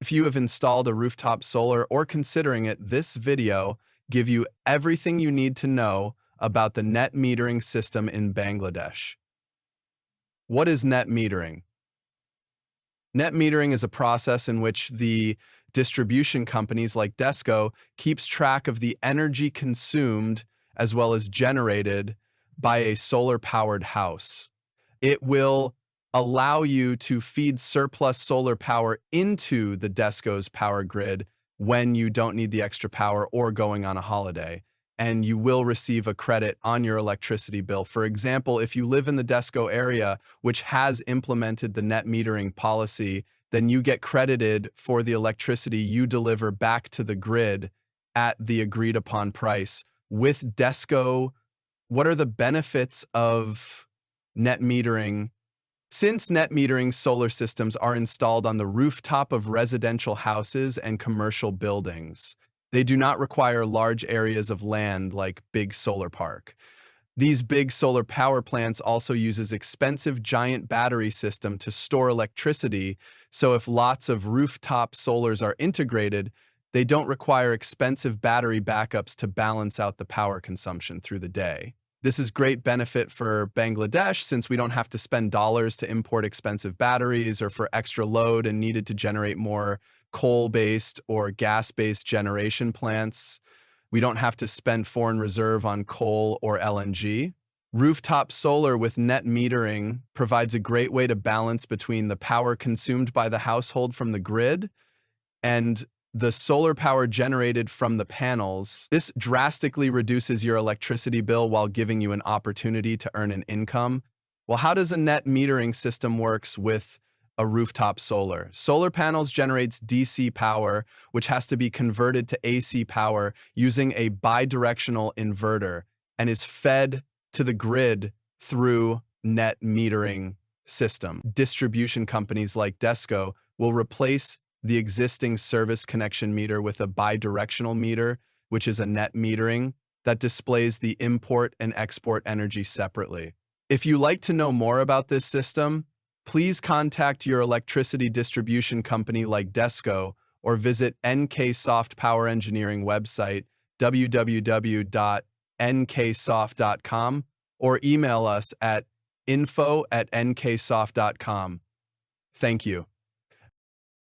If you have installed a rooftop solar or considering it, this video gives you everything you need to know about the net metering system in Bangladesh. What is net metering? Net metering is a process in which the distribution companies like DESCO keeps track of the energy consumed as well as generated by a solar-powered house. It will allow you to feed surplus solar power into the DESCO's power grid when you don't need the extra power or going on a holiday, and you will receive a credit on your electricity bill. For example, if you live in the DESCO area, which has implemented the net metering policy, then you get credited for the electricity you deliver back to the grid at the agreed upon price. With DESCO, what are the benefits of net metering? Since net metering solar systems are installed on the rooftop of residential houses and commercial buildings, they do not require large areas of land like big solar park. These big solar power plants also uses expensive giant battery system to store electricity, so if lots of rooftop solars are integrated, they don't require expensive battery backups to balance out the power consumption through the day. This is great benefit for Bangladesh since we don't have to spend dollars to import expensive batteries or for extra load and needed to generate more coal-based or gas-based generation plants. We don't have to spend foreign reserve on coal or LNG. Rooftop solar with net metering provides a great way to balance between the power consumed by the household from the grid and the solar power generated from the panels. This drastically reduces your electricity bill while giving you an opportunity to earn an income. Well, how does a net metering system works with a rooftop solar? Solar panels generates DC power, which has to be converted to AC power using a bi-directional inverter and is fed to the grid through net metering system. Distribution companies like DESCO will replace the existing service connection meter with a bi-directional meter, which is a net metering that displays the import and export energy separately. If you like to know more about this system, please contact your electricity distribution company like DESCO or visit NK Soft Power Engineering website www.nksoft.com or email us at info@nksoft.com. Thank you.